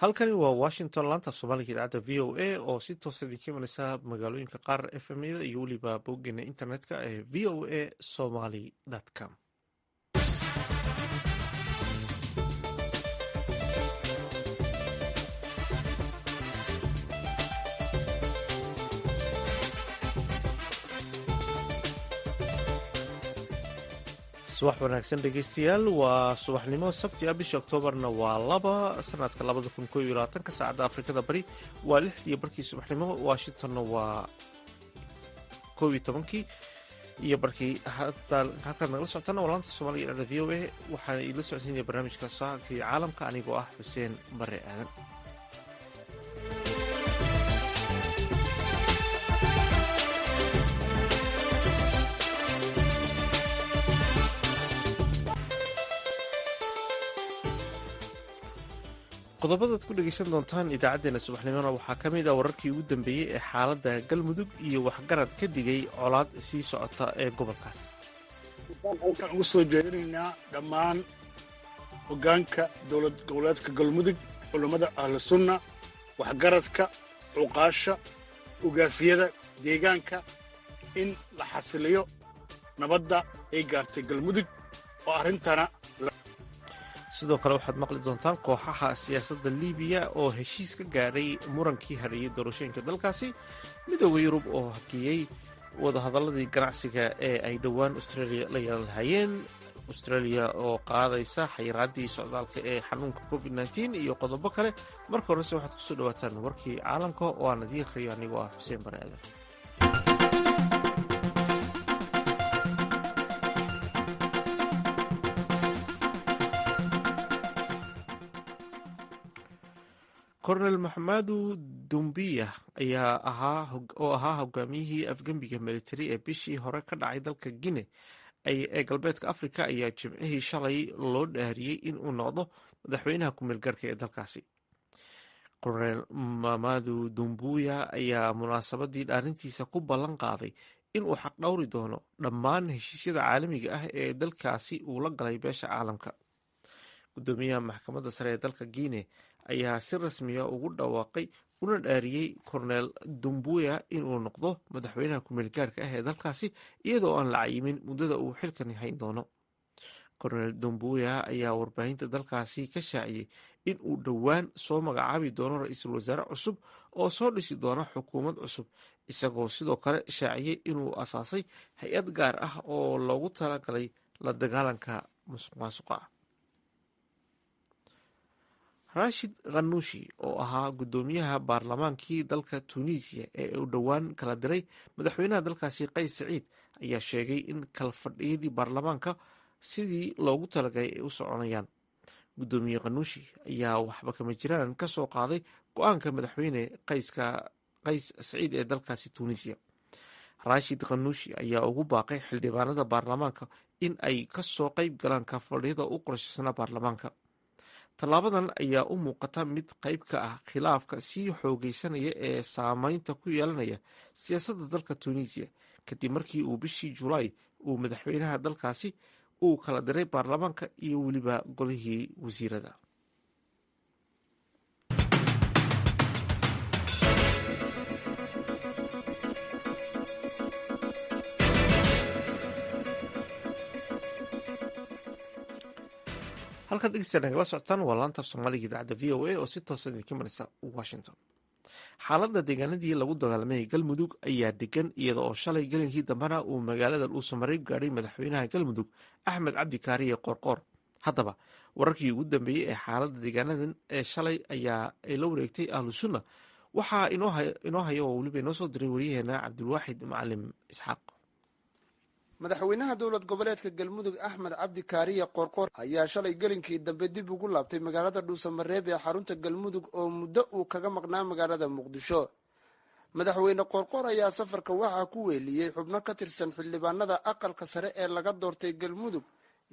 halkani waa washington laanta soomaaliga idaacadda v o a oo si toosa idinka imaneysa magaalooyinka qaar fmyada iyo weliba boggeena internetka ee v o a somaly com. subax wanaagsan dhegeystayaal, waa subaxnimo sabti ah, bisha oktoobarna waa 2 sanadka 2021 saacadda afrikada bari waa 6 barkii subaxnimo, washingtonna waa 11 iyo barkii. halkaad nagala socotana waa laanta soomaaliga idaacadda v o a. waxaana iila socodsiinaya barnaamijka sahanka iyo caalamka anigoo ah xuseen bare aadan. qodobadaad ku dhegeysan doontaan idaacadeena subaxnimona waxaa ka mid ah wararkii ugu dambeeyey ee xaaladda galmudug iyo waxgarad ka digay colaad sii socota ee gobolkaas. halkaan ugu soo jeedinaynaa dhammaan hoggaanka dowlad goboleedka galmudug, culummada ahlu sunna, waxgaradka, cuqaasha, ugaasiyada deegaanka in la xasiliyo nabadda ay gaartay galmudug oo arrintana sidoo kale waxaad maqli doontaan kooxaha siyaasadda liibiya oo heshiis ka gaadhay murankii hadheeyey doorashooyinka dalkaasi, midooda yurub oo hakiyey wadahadaladii ganacsiga ee ay dhowaan australia la yeelan lahaayeen, australia oo qaadaysa xayiraaddii socdaalka ee xanuunka covid-19 iyo qodobo kale. marka horese waxaad kusoo dhawaataan warkii caalamka oo aan idiin akhriyo anigoo ah xuseen bare aadan. kornel maxamadu dumbiya oo ahaa hogaamiyihii afgembiga militari ee bishii hore ka dhacay dalka guine ee galbeedka africa ayaa jimcihii shalay loo dhaariyey in uu noqdo madaxweynaha ku-meel gaarka ee dalkaasi. kornel maxamadu dumbuya ayaa munaasabadii dhaarintiisa ku ballan qaaday inuu xaq dhowri doono dhammaan heshiisyada caalamiga ah ee dalkaasi uu la galay beesha caalamka. gudoomiyaha maxkamadda sare ee dalka guine ayaa si rasmiya ugu dhawaaqay una dhaariyey kornel dumbuya inuu noqdo madaxweynaha ku-meel gaarka ah ee dalkaasi iyadoo aan la cayimin muddada uu xilkan hayn doono. kornel dumbuya ayaa warbaahinta dalkaasi ka shaaciyey in uu dhowaan soo magacaabi doono ra-iisul wasaare cusub oo soo dhisi doona xukuumad cusub, isagoo sidoo kale shaaciyey inuu asaasay hay-ad gaar ah oo loogu talagalay la dagaalanka musuq maasuqa. rashid khanuushi oo ahaa gudoomiyaha baarlamaankii dalka tunisiya ee uu dhowaan kala diray madaxweynaha dalkaasi qays saciid ayaa sheegay in kalfadhiyadii baarlamaanka sidii loogu talagalay ay u soconayaan. gudoomiye khanuushi ayaa waxba kama jiraan ka soo qaaday go-aanka madaxweyne qays saciid ee dalkaasi tunisiya. rashid khanuushi ayaa ugu baaqay xildhibaanada baarlamaanka in ay kasoo qeyb galaan kalfadhiyada u qorshaysanaa baarlamaanka. tallaabadan ayaa u muuqata mid qayb ka ah khilaafka sii xoogeysanaya ee saameynta ku yeelanaya siyaasadda dalka tunisiya kadib markii uu bishii julaay uu madaxweynaha dalkaasi uu kala diray baarlamaanka iyo weliba golihii wasiirada. halkan dhegeysta nagala socotaan waa laanta soomaaliga idaacadda v o a oo si toosa idinka imaneysa washington. xaaladda deegaanadii lagu dagaalamayay galmudug ayaa degan iyada oo shalay gelinkii dambena uu magaalada dhuusamareeb gaadhay madaxweynaha galmudug axmed cabdi kaariye qoorqoor. haddaba wararkii ugu dambeeyey ee xaaladda deegaanadan ee shalay ayaa ay la wareegtay ahlu sunna waxaa inoo haya oo weliba inoo soo diray waryaheena cabdulwaaxid macalim isxaaq. madaxweynaha dowlad goboleedka galmudug axmed cabdi kaariye qoorqoor ayaa shalay gelinkii dambe dib ugu laabtay magaalada dhuusamareeb ee xarunta galmudug oo muddo uu kaga maqnaa magaalada muqdisho. madaxweyne qoorqoor ayaa safarka waxaa ku weeliyey xubno ka tirsan xildhibaanada aqalka sare ee laga doortay galmudug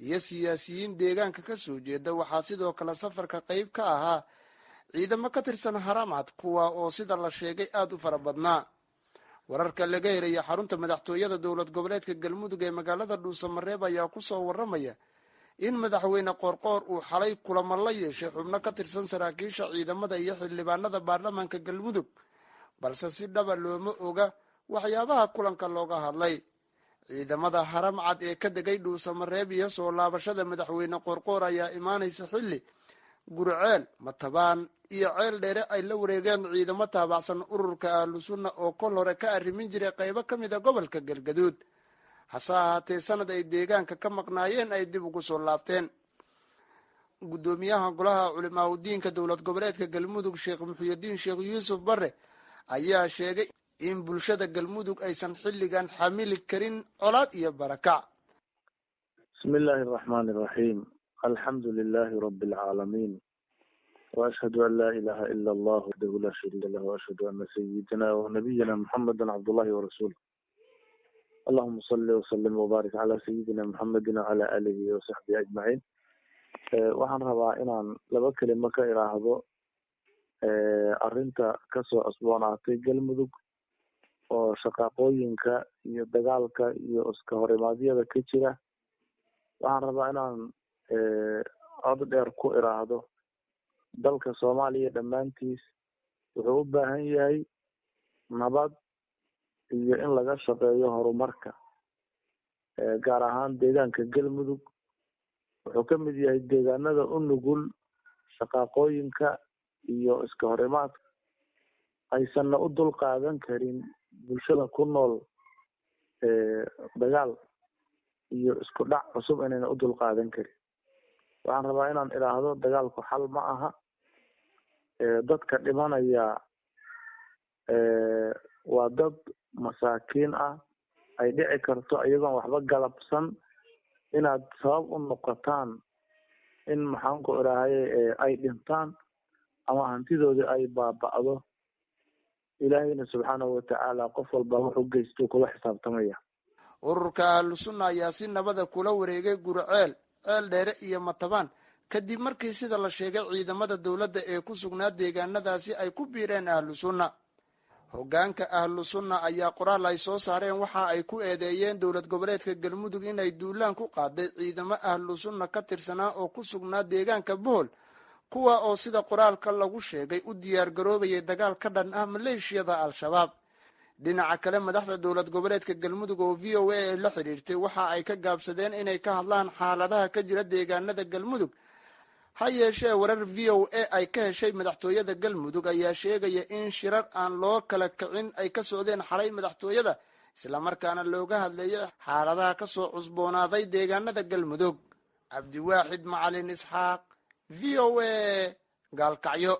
iyo siyaasiyiin deegaanka ka soo jeeda. waxaa sidoo kale safarka qayb ka ahaa ciidamo ka tirsan haramcad kuwa oo sida la sheegay aada u fara badnaa. wararka laga helaya xarunta madaxtooyada dowlad goboleedka galmudug ee magaalada dhuusamareeb ayaa ku soo waramaya in madaxweyne qoorqoor uu xalay kulamo la yeeshay xubno ka tirsan saraakiisha ciidamada iyo xildhibaanada baarlamaanka galmudug balse si dhaba looma oga waxyaabaha kulanka looga hadlay. ciidamada haram cad ee ka degay dhuusamareeb iyo soo laabashada madaxweyne qoorqoor ayaa imaanaysa xilli gurceel, matabaan iyo ceel dheere ay la wareegeen ciidamo taabacsan ururka ahlu sunna oo kol hore ka arrimin jiray qaybo ka mid a gobolka galgaduud. hase ahaatee sanad ay deegaanka ka maqnaayeen ay dib ugu soo laabteen. guddoomiyaha golaha culimaadudiinka dowlad goboleedka galmudug sheekh muxyidiin sheekh yuusuf bare ayaa sheegay in bulshada galmudug aysan xilligan xamili karin colaad iyo barakac. bismi illaahi araxmaani iraxiim alxamdu lilaahi rabbi alcaalamiin waashhadu an laa ilaaha ila allah waxdahu laa shariika lah waashhadu ana sayidina wanabiyina muxameda cabdullahi warasuuluh allahuma salli wasalim wabaarik calaa sayidina muxamedin wacala aalihi wasaxbihi ajmaciin. waxaan rabaa inaan laba kelimo ka iraahdo arrinta kasoo cusboonaatay galmudug oo shaqaaqooyinka iyo dagaalka iyo iska horimaadyada ka jira. waxaan rabaa inaan cod dheer ku iraahdo dalka soomaaliya dhammaantiis wuxuu u baahan yahay nabad iyo in laga shaqeeyo horumarka. gaar ahaan deegaanka galmudug wuxuu ka mid yahay deegaanada u nugul shaqaaqooyinka iyo iska horimaadka aysanna u dul qaadan karin bulshada ku nool dagaal iyo isku dhac cusub inayna u dul qaadan karin. waxaan rabaa inaan idhaahdo dagaalku xal ma aha. dadka dhimanaya waa dad masaakiin ah. ay dhici karto iyagoon waxba galabsan inaad sabab u noqotaan in maxaanku idhaahaye ay dhintaan ama hantidoodii ay baaba'do. ilaahayna subxaanahu watacaala qof walba wuxuu geysto kula xisaabtamaya. ururka ahlu sunna ayaa si nabada kula wareegay gurceel, ceel dheere iyo matabaan kadib markii sida la sheegay ciidamada dowladda ee ku sugnaa deegaanadaasi ay ku biireen ahlu sunna. hoggaanka ahlu sunna ayaa qoraal ay soo saareen waxa ay ku eedeeyeen dowlad goboleedka galmudug inay duulaan ku qaaday ciidamo ahlu sunna ka tirsanaa oo ku sugnaa deegaanka bohol, kuwa oo sida qoraalka lagu sheegay u diyaar garoobayay dagaal ka dhan ah maleeshiyada al-shabaab. dhinaca kale madaxda dowlad goboleedka galmudug oo v o a ee la xidhiirtay waxa ay ka gaabsadeen inay ka hadlaan xaaladaha ka jira deegaanada galmudug. ha yeeshee warar v o a ay ka heshay madaxtooyada galmudug ayaa sheegaya in shirar aan loo kala kicin ay ka socdeen xalay madaxtooyada islamarkaana looga hadleeyay xaaladaha kasoo cusboonaaday deegaanada galmudug. cabdiwaaxid macalin isxaaq, v o a, gaalkacyo.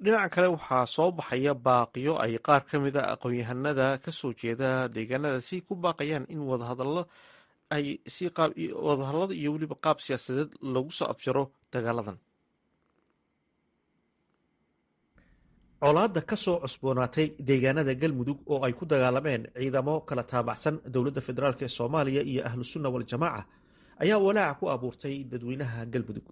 dhinaca kale waxaa soo baxaya baaqiyo ay qaar ka mid a aqoon-yahanada kasoo jeeda deegaanadaasi ku baaqayaan in wadahadallada iyo weliba qaab siyaasadeed lagu soo afjaro dagaaladan. colaadda kasoo cusboonaatay deegaanada galmudug oo ay ku dagaalameen ciidamo kala taabacsan dowladda federaalk ee soomaaliya iyo ahlu sunna waljamaaca ayaa walaaca ku abuurtay dadweynaha galmudug.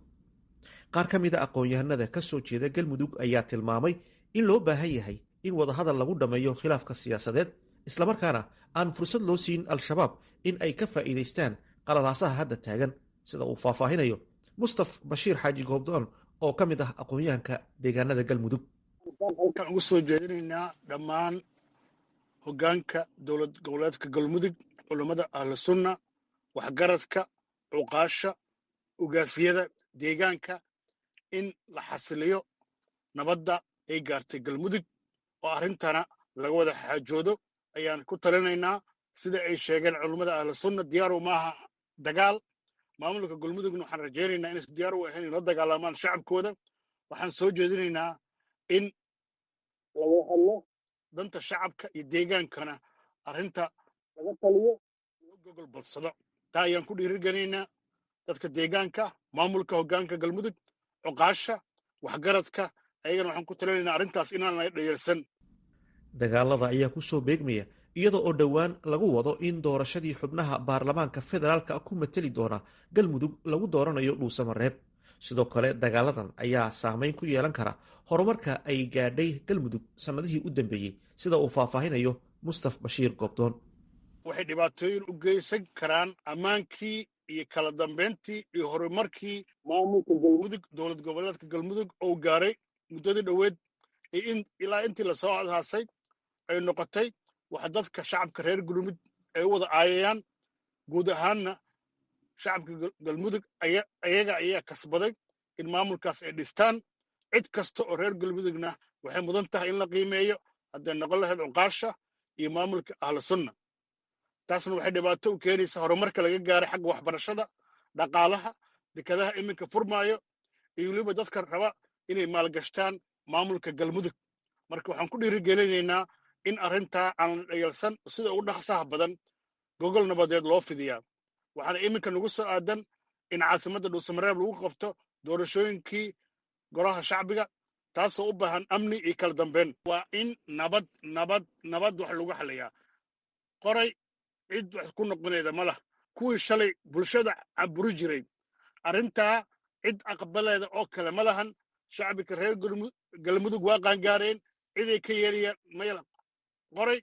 qaar ka mid a aqoon-yahanada kasoo jeeda galmudug ayaa tilmaamay in loo baahan yahay in wadahadal lagu dhammeeyo khilaafka siyaasadeed islamarkaana aan fursad loo siin al-shabaab in ay ka faa'iidaystaan qalalaasaha hadda taagan, sida uu faahfaahinayo mustaf bashiir xaaji goobdoon oo ka mid ah aqoon-yahanka deegaanada galmudug. halkaan ugu soo jeedinaynaa dhammaan hoggaanka dowlad goboleedka galmudug, culammada ahlu sunna, waxgaradka, cuqaasha, ugaasiyada deegaanka in la xasiliyo nabadda ay gaartay galmudug oo arrintana laga wada xaajoodo ayaan ku talinaynaa. sida ay sheegeen culummada ahlu sunna diyaaru maaha dagaal. maamulka galmudugna waxaan rajaynaynaa inaysan diyaar u ahayn inla dagaalamaan shacabkooda. waxaan soo jeedinaynaa in laga hadlo danta shacabka iyo deegaankana arrinta laga taliyo loo gogol badsado. taa ayaan ku dhiirigelinaynaa dadka deegaanka, maamulka hoggaanka galmudug, cuqaasha, waxgaradka. ayagana waxaan ku talinaynaa arrintaas inaan la dhayalsan. dagaalada ayaa ku soo beegmaya iyada oo dhowaan lagu wado in doorashadii xubnaha baarlamaanka federaalka ku mateli doona galmudug lagu dooranayo dhuusamareeb. sidoo kale dagaaladan ayaa saameyn ku yeelan kara horumarka ay gaadhay galmudug sannadihii u dambeeyey, sida uu faahfaahinayo mustaf bashiir goobdoon. waxay dhibaatooyin u geysan karaan ammaankii iyo kala dambeyntii iyo horumarkii maamulka galmudug dowlad goboleedka galmudug oo gaaray muddadii dhoweed ilaa intii lasoo adhaasay ay noqotay waxa dadka shacabka reer galmudug ay u wada aayayaan. guud ahaanna shacabka galmudug ayaga ayaa kasbaday in maamulkaas ay dhistaan. cid kasta oo reer galmudugna waxay mudan tahay in la qiimeeyo hadday noqon lahayd cuqaasha iyo maamulka ahlu sunna. taasna waxay dhibaato u keenaysaa horumarka laga gaaray xagga waxbarashada, dhaqaalaha, dekadaha iminka furmaayo iyo weliba dadka raba inay maalgashtaan maamulka galmudug. marka waxaan ku dhiirigelinaynaa in arrintaa aan dhayalsan sida ugu dhaqsaha badan gogol nabadeed loo fidiyaa. waxaana iminka nagu soo aadan in caasimadda dhuusamareeb lagu qabto doorashooyinkii golaha shacbiga, taasoo u baahan amni iyo kala dambeyn. waa in nabad wax lagu xaliyaa. qoray cid wax ku noqonayda ma lah. kuwii shalay bulshada caburi jiray arrintaa cid aqbaleeda oo kale ma lahan. shacbiga reer galmudug waa qaangaareen, ciday ka yeelayaan mayla. qoray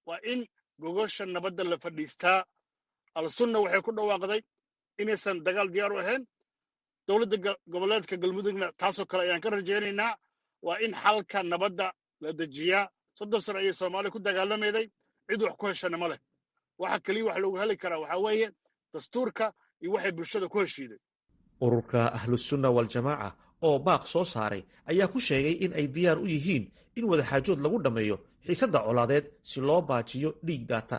waa in gogosha nabadda la fadhiistaa. al-sunna waxay ku dhawaaqday inaysan dagaal diyaar u ahayn. dowladda goboleedka galmudugna taasoo kale ayaan ka rajaynaynaa. waa in xalka nabadda la dejiyaa. 30 sano ayay soomaaliya ku dagaalamayday, cid wax ku heshana ma leh. waxa keliya wax loogu heli karaa waxaa weeye dastuurka iyo waxay bulshada ku heshiiday. ururka ahlusunna waljamaaca oo baaq soo saaray ayaa ku sheegay in ay diyaar u yihiin in wadaxaajood lagu dhammeeyo xiisadda colaadeed si loo baajiyo dhiig daata.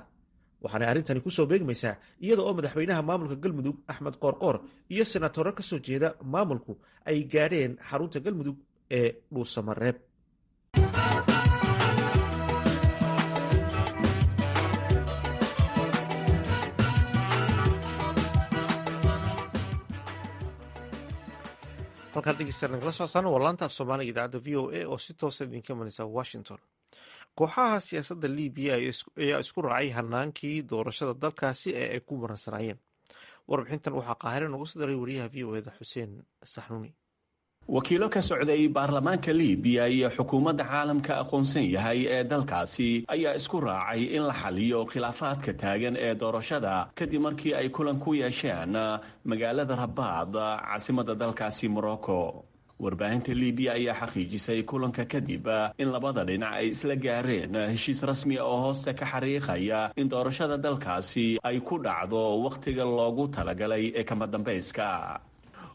waxaanay arrintani ku soo beegmaysaa iyada oo madaxweynaha maamulka galmudug axmed qoorqoor iyo senatoro ka soo jeeda maamulku ay gaadheen xarunta galmudug ee dhuusamareeb. halkaan dhegeystayaal nagala socotaan waa laanta af soomaaliga idaacadda v o a oo si toosa idinka imanaysa washington. kooxaha siyaasadda libiya ayaa isku raacay hanaankii doorashada dalkaasi ee ay ku maransanaayeen. warbixintan waxaa qaahire noogu soo daray wariyaha v o eda xuseen saxnuuni. wakiilo ka socday baarlamaanka libiya iyo xukuumadda caalamka aqoonsan yahay ee dalkaasi ayaa isku raacay in la xaliyo khilaafaadka taagan ee doorashada kadib markii ay kulan ku yeesheen magaalada rabaad caasimadda dalkaasi morocco. warbaahinta libiya ayaa xaqiijisay kulanka kadib in labada dhinac ay isla gaareen heshiis rasmi oo hoosta ka xariiqaya in doorashada dalkaasi ay ku dhacdo wakhtiga loogu talagalay ee kama dambayska.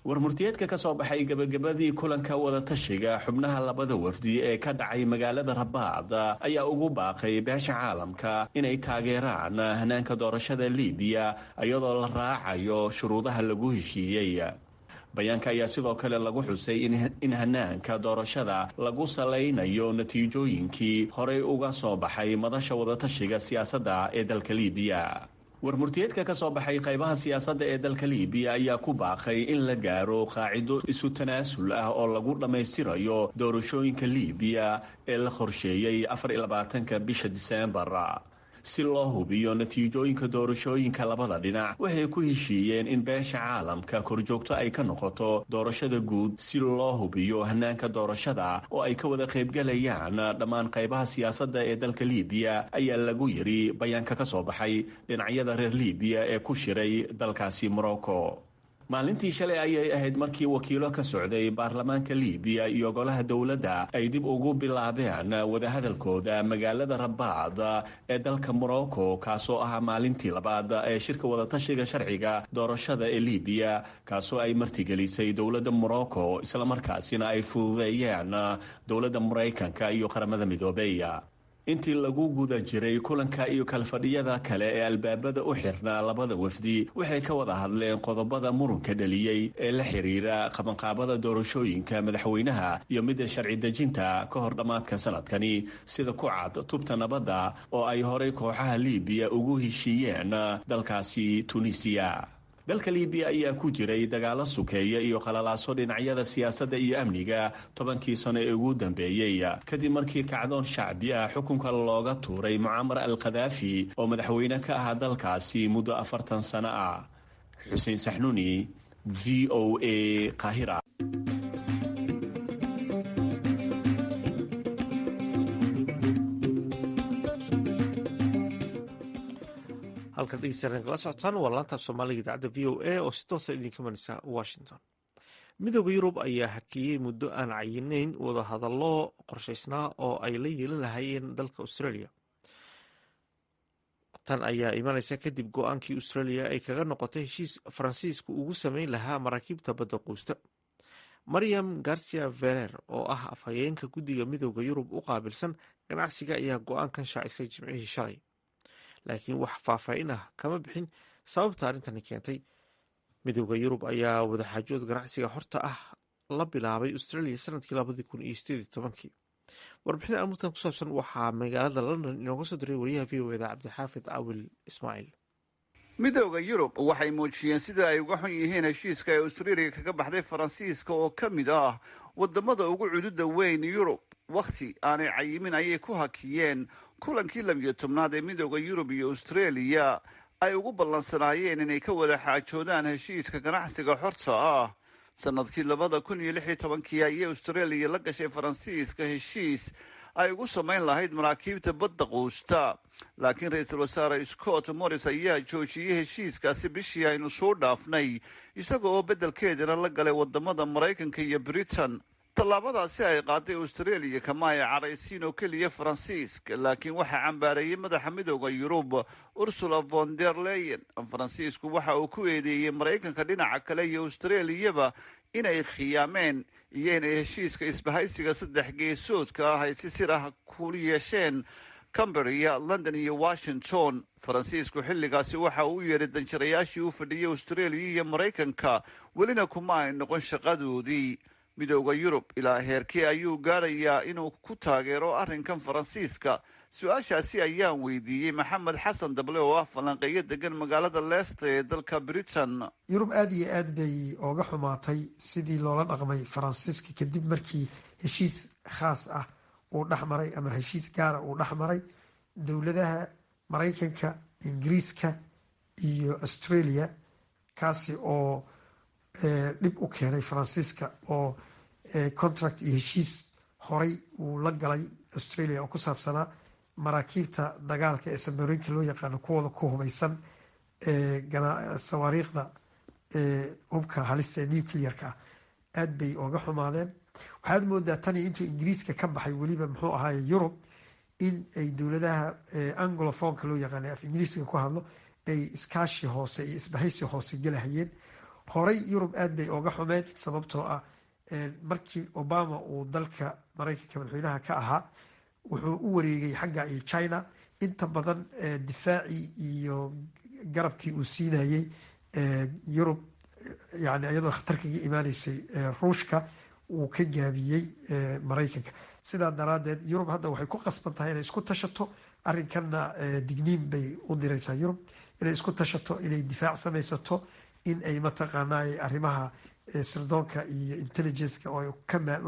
warmurtiyeedka ka soo baxay gebagabadii kulanka wadatashiga xubnaha labada wafdi ee ka dhacay magaalada rabaad ayaa ugu baaqay beesha caalamka inay taageeraan hanaanka doorashada libiya iyadoo la raacayo shuruudaha lagu heshiiyey. bayaanka ayaa sidoo kale lagu xusay in hanaanka doorashada lagu salaynayo natiijooyinkii horey uga soo baxay madasha wadatashiga siyaasadda ee dalka libiya. warmurtiyeedka ka soo baxay qaybaha siyaasadda ee dalka libiya ayaa ku baaqay in la gaaro qaacido isu tanaasul ah oo lagu dhammaystirayo doorashooyinka libiya ee la qorsheeyey 24-ka bisha diseembar. si loo hubiyo natiijooyinka doorashooyinka labada dhinac waxay ku heshiiyeen in beesha caalamka korjoogto ay ka noqoto doorashada guud si loo hubiyo hanaanka doorashada oo ay ka wada qaybgalayaan dhammaan qaybaha siyaasadda ee dalka libiya ayaa lagu yidhi bayaanka ka soo baxay dhinacyada reer libiya ee ku shiray dalkaasi morocco. maalintii shalay ayay ahayd markii wakiilo ka socday baarlamaanka libiya iyo golaha dowladda ay dib ugu bilaabeen wadahadalkooda magaalada rabaad ee dalka morocco kaasoo ahaa maalintii labaad ee shirka wadatashiga sharciga doorashada ee libiya kaasoo ay martigelisay dowladda morocco islamarkaasina ay fududeeyeen dowladda maraykanka iyo qaramada midoobey. intii lagu guda jiray kulanka iyo kalfadhiyada kale ee albaabada u xirnaa labada wafdi waxay ka wada hadleen qodobada murunka dhaliyey ee la xiriira qabanqaabada doorashooyinka madaxweynaha iyo midda sharci dejinta ka hor dhammaadka sanadkani sida ku cad tubta nabadda oo ay horay kooxaha libiya ugu heshiiyeen dalkaasi tunisiya. dalka libiya ayaa ku jiray dagaalo sukeeya iyo qalalaaso dhinacyada siyaasadda iyo amniga 10kii sano ee ugu dambeeyey kadib markii kacdoon shacbi ah xukunka looga tuuray mucamar al-khadaafi oo madaxweyne ka ahaa dalkaasi muddo 40 sano ah. xuseen saxnuuni, v o a qaahira. halkan dhegeystayaal nagala socotaan waa laanta soomaaliga idaacadda v o a oo si toosa idinka mareysa washington. midooda yurub ayaa hakiyey muddo aan cayinayn wadahadallo qorshaysnaa oo ay la yeelan lahaayeen dalka australia. tan ayaa imaneysa kadib go-aankii australia ay kaga noqotay heshiis faransiiska ugu sameyn lahaa maraakiibta badda quusta. maryam garcia verer oo ah afhayeenka guddiga midooda yurub u qaabilsan ganacsiga ayaa go-aankan shaacisay jimcihii shalay, laakiin wax faahfaahin ah kama bixin sababta arrintani keentay. midooda yurub ayaa wadaxaajood ganacsiga horta ah la bilaabay australia sanadkii 2018. warbixin amuurtan ku saabsan waxaa magaalada london inooga soo diray wariyaha v o eda cabdixaafid cawil ismaaciil. midooda yurub waxay muujiyeen sida ay uga xun yihiin heshiiska ee australia kaga baxday faransiiska oo ka mid ah wadamada ugu cududa weyn yurub. wakhti aanay cayimin ayay ku hakiyeen kulankii 12aad ee midooda yurub iyo australia ay ugu ballansanaayeen inay ka wada xaajoodaan heshiiska ganacsiga xorta ah. sanadkii 2016 ayay australia la gashay faransiiska heshiis ay ugu samayn lahayd maraakiibta badda quusta, laakiin ra-iisul wasaare scott morris ayaa joojiyey heshiiskaasi bishii aynu soo dhaafnay, isaga oo beddelkeedana la galay wadamada maraykanka iyo britain. tallaabadaasi ay qaaday australia kama ay cadhaysiin oo keliya faransiiska, laakiin waxaa cambaareeyey madaxa midooda yurub ursula von der leyen. faransiisku waxa uu ku eedeeyey maraykanka dhinaca kale iyo australiyaba inay khiyaameen iyo inay heshiiska isbahaysiga 3 geesoodka ah ay si sir ah ku yeesheen camberia, london iyo washington. faransiisku xilligaasi waxa uu u yeedhay danjirayaashii u fadhiyey australia iyo maraykanka, welina kuma ay noqon shaqadoodii. midooda yurub ilaa heerkee ayuu gaadhayaa inuu ku taageero arrinkan faransiiska? su-aashaasi ayaan weydiiyey maxamed xasan dable oo ah falanqeeyo degan magaalada leicester ee dalka britain. yurub aada iyo aad bay ooga xumaatay sidii loola dhaqmay faransiiska kadib markii heshiis khaas ah uu dhexmaray ama heshiis gaara uu dhexmaray dowladaha maraykanka, ingiriiska iyo australia, kaasi oo dhib u keenay faransiiska oo contract iyo heshiis horay uu la galay australia oo ku saabsanaa maraakiibta dagaalka ee samariinka loo yaqaano kuwooda ku hubaysan sawaariikhda hubka halista ee nuclearka ah. aad bay ooga xumaadeen. waxaad moodaa tani intuu ingiriiska ka baxay weliba muxuu ahaaye yurub in ay dowladaha anglofonka loo yaqaano af ingiriiska ku hadlo ay iskaashi hoose iyo isbahaysi hoose gelahayeen. horey yurub aad bay ooga xumeen sababtoo ah markii obama uu dalka maraykanka madaxweynaha ka ahaa wuxuu u wareegay xagga iyo china. inta badan difaacii iyo garabkii uu siinayey yurub yani iyadoo khatar kaga imaaneysay ruushka uu ka gaabiyey maraykanka. sidaa daraadeed yurub hadda waxay ku qasban tahay inay isku tashato. arrinkanna digniin bay u direysaa yurub inay isku tashato, inay difaac samaysato, in ay mataqaanaa arrimaha sirdoonka iyo intelligenceka oo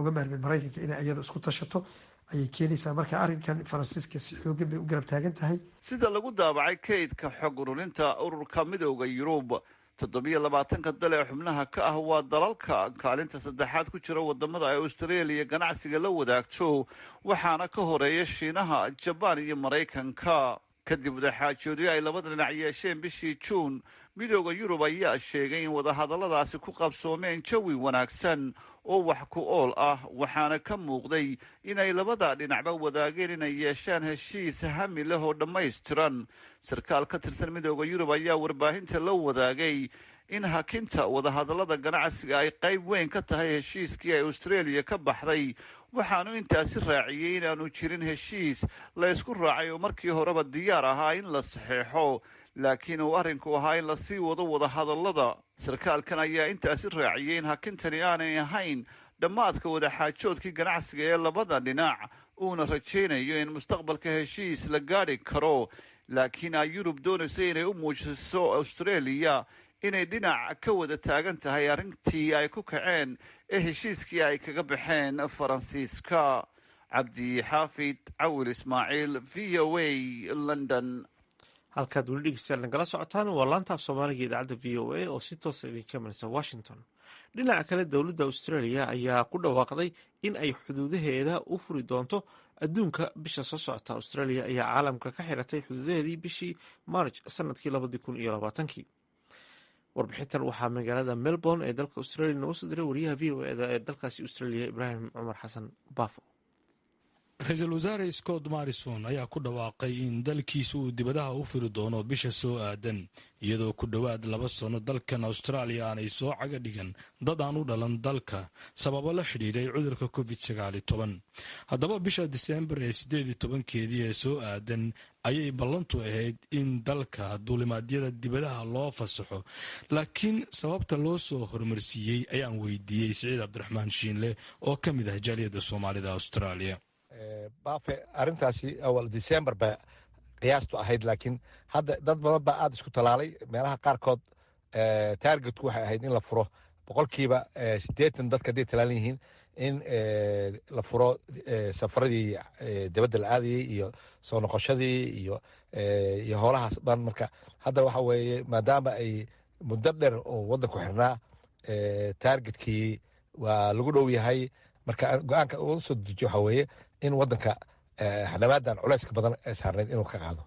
uga maarmeen maraykanka inay iyada isku tashato ayay keenaysaa. marka arrinkan faransiiska si xoogan bay u garab taagan tahay. sida lagu daabacay kaydka xog ururinta ururka midooda yurub, 27 dal ee xubnaha ka ah waa dalalka kaalinta saddexaad ku jira wadamada ay australia ganacsiga la wadaagto, waxaana ka horeeya shiinaha, jabaan iyo maraykanka. kadib wadaxaajoodyo ay labada dhinac yeesheen bishii juun, midooda yurub ayaa sheegay in wadahadalladaasi ku qabsoomeen jawi wanaagsan oo wax ku ool ah, waxaana ka muuqday inay labada dhinacba wadaageen inay yeeshaan heshiis hami leh oo dhammaystiran. sarkaal ka tirsan midooda yurub ayaa warbaahinta la wadaagay in hakinta wadahadallada ganacsiga ay qayb weyn ka tahay heshiiskii ay australia ka baxday, waxaanu intaasi raaciyey inaanu jirin heshiis la ysku raacay oo markii horeba diyaar ahaa in la saxeexo, laakiin uu arrinku ahaa in lasii wado wadahadallada. sarkaalkan ayaa intaasi raaciyey in hakintani aanay ahayn dhammaadka wadaxaajoodkii ganacsiga ee labada dhinac, uuna rajaynayo in mustaqbalka heshiis la gaadhi karo, laakiin ay yurub doonayso inay u muujiso australia inay dhinac ka wada taagan tahay arrintii ay ku kaceen ee heshiiskii ay kaga baxeen faransiiska. cabdi xaafid cawil ismaaciil, v o a london. halkaad weli dhegeystayaal nagala socotaan waa laanta af soomaaliga idaacadda v o a oo si toosa idinka imanaysa washington. dhinaca kale dowladda australia ayaa ku dhawaaqday in ay xuduudaheeda u furi doonto adduunka bisha soo socota. australia ayaa caalamka ka xiratay xuduudaheedii bishii maarj sanadkii 2020. warbixintan waxaa magaalada melbourne ee dalka australia noogu soo diray wariyaha v o eda ee dalkaasi australia ibraahim cumar xasan baafo. ra-iisul wasaare scott morrison ayaa ku dhawaaqay in dalkiisa uu dibadaha u firi doono bisha soo aadan, iyadoo ku dhowaad 2 sano dalkan austraaliya aanay soo caga dhigan dad aan u dhalan dalka sababo la xidhiidhay cudurka covid-19. haddaba bisha diseembar ee 18keedii ee soo aadan ayay ballantu ahayd in dalka duulimaadyada dibadaha loo fasaxo, laakiin sababta loo soo hormarsiiyey ayaan weydiiyey siciid cabdiraxmaan shiinle oo ka mid ah jaaliyadda soomaalida austraaliya. baafe arrintaasi awal december ba qiyaastu ahayd, laakiin hadda dad badan baa aada isku talaalay. meelaha qaarkood taargetku waxay ahayd in la furo 80% dadka hadday talaalan yihiin in la furo safaradii dibadda la aadayey iyo soo noqoshadii iyo howlahaas dhan. marka hadda waxa weeye maadaama ay muddo dheer oo waddanku xirnaa, taargetkii waa lagu dhow yahay. marka go-aanka uu soo dejiyo waxa weeye in waddanka xanamaadan culayska badan ee saarneyd inuu ka qaado.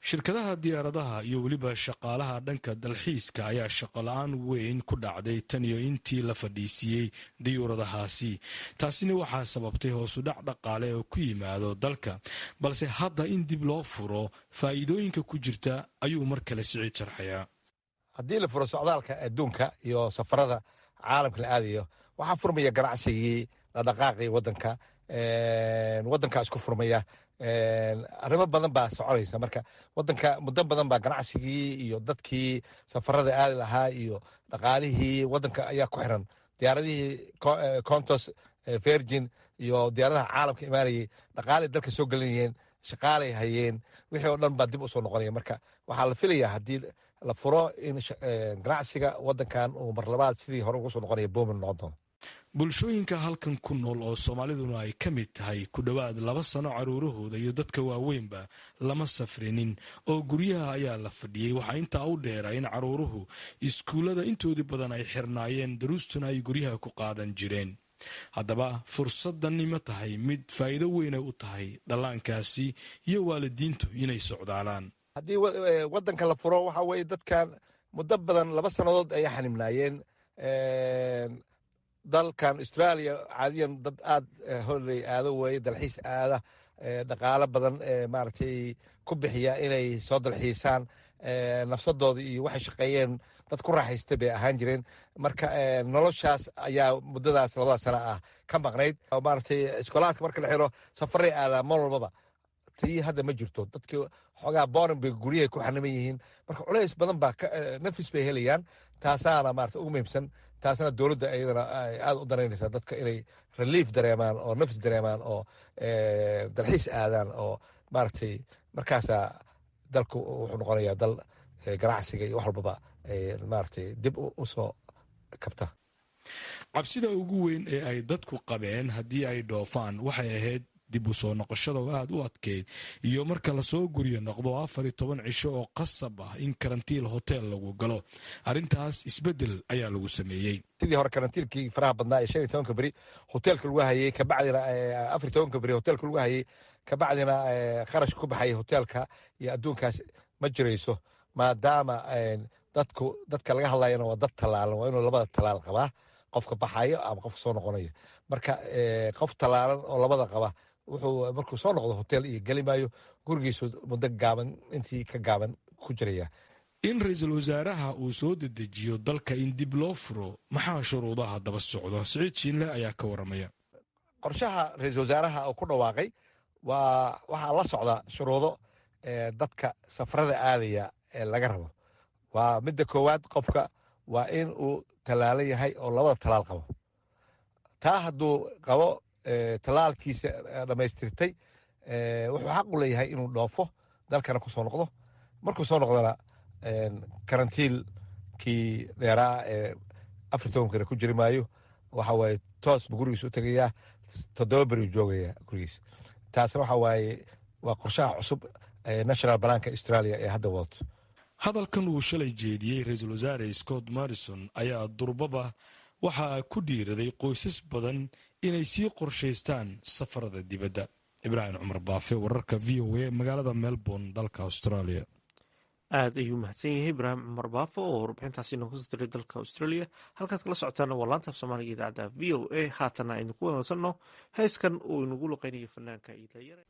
shirkadaha diyaaradaha iyo weliba shaqaalaha dhanka dalxiiska ayaa shaqo la-aan weyn ku dhacday tan iyo intii la fadhiisiiyey diyuuradahaasi. taasina waxaa sababtay hoosudhac dhaqaale oo ku yimaado dalka, balse hadda in dib loo furo faa'iidooyinka ku jirta ayuu mar kale siciid sharxayaa. haddii la furo socdaalka adduunka iyo safarada caalamka la aadayo, waxaa furmaya ganacsigii dhaqdhaqaaqii waddankaa isku furmaya. arrimo badan baa soconaysa. marka waddanka muddo badan baa ganacsigii iyo dadkii safarada aadi lahaa iyo dhaqaalihii waddanka ayaa ku xiran. diyaaradihii contos, virgin iyo diyaaradaha caalamka imaanayay dhaqaalay dalka soo gelinayeen, shaqaalay hayeen, wixii oo dhan baa dib u soo noqonaya. marka waxaa la filayaa haddii la furo in ganacsiga waddankan uu marlabaad sidii hore ugu soo noqonaya boomin noqon doono. bulshooyinka halkan ku nool oo soomaaliduna ay ka mid tahay ku dhowaad 2 sano caruurahooda iyo dadka waaweynba lama safrinin oo guryaha ayaa la fadhiyey. waxaa intaa u dheera in caruuruhu iskuullada intoodii badan ay xirnaayeen, daruustuna ay guryaha ku qaadan jireen. haddaba fursadani ma tahay mid faa'iido weynay u tahay dhallaankaasi iyo waalidiintu inay socdaalaan. haddii waddanka la furo waxa weeye dadkan muddo badan 2 sannadood ayay xanimnaayeen. dalkan australia caadiyan dad aada holey aado weeye, dalxiis aada, dhaqaalo badan maaragtay ku bixiya inay soo dalxiisaan. nafsadooda iyo waxay shaqeeyeen dad ku raaxaystay bay ahaan jireen. marka noloshaas ayaa muddadaas 2 sano ah ka maqnayd. maaragtay iskoolaadka marka la xiro safaray aadaa mar walbaba. tii hadda ma jirto. dadkii xoogaa borin bay guryahay ku xaniman yihiin. marka culays badan baa nafis bay helayaan. taasaana maarata ugu muhiimsan. taasna dowladda iyadana ay aada u danaynaysaa dadka inay relief dareemaan oo nafis dareemaan oo dalxiis aadaan oo maaragtay markaasaa dalku wuxuu noqonayaa dal ganacsiga iyo wax walbaba maaragtay dib u soo kabta. cabsida ugu weyn ee ay dadku qabeen haddii ay dhoofaan waxay ahayd dib u soo noqoshada oo aada u adkeyd iyo marka lasoo guryo noqdo 14 cisho oo qasab ah in karantiil hotel lagu galo. arrintaas isbeddel ayaa lagu sameeyey. sidii hore karantiilkii faraha badnaa ee 15 beri hoteelka lagu hayay, kabacdina 14 beri hoteelka lagu hayay, kabacdina kharash ku baxay hoteelka iyo adduunkaas ma jirayso. maadaama dadka laga hadlayana waa dad talaalan, waa inuu labada talaal qabaa, qofka baxayo ama qofka soo noqonayo. marka qof talaalan oo labada qaba wuxuu markuu soo noqdo hotel iyo geli maayo, gurigiisu muddo gaaban intii ka gaaban ku jiraya. in ra-iisul wasaaraha uu soo dedejiyo dalka in dib loo furo, maxaa shuruudaha daba socdo? siciid shiinle ayaa ka waramaya. qorshaha ra-iisul wasaaraha uu ku dhawaaqay waxaa la socda shuruudo dadka safarada aadaya ee laga rabo. waa midda koowaad, qofka waa in uu talaalan yahay oo labada talaal qabo. taa hadduu qabo talaalkiisa dhammaystirtay, wuxuu xaq u leeyahay inuu dhoofo dalkana ku soo noqdo. markuu soo noqdona karantiilkii dheeraa ee 14 kale ku jiri maayo. waxa waaye toos buu gurigiisa u tegayaa, 7 beri joogaya gurigiisa. taasna waxa waaye waa qorshaha cusub national banaanka australia ee hadda wadato. hadalkan uu shalay jeediyey ra-iisul wasaare scott morrison ayaa durbaba waxaa ku dhiiraday qoysas badan inay sii qorshaystaan safarada dibadda. ibraahim cumar baafe, wararka v o a magaalada melbourne dalka australia. aad ayuu mahadsan yahay ibraahim cumar baafo oo warbixintaasi inoogu soo diray dalka australia. halkaad kala socotaana waa laanta af soomaaliga idaacadda v o a. haatana aynu ku wanaagsanno heeskan uu inagu luqeynayo fanaanka iidlayare.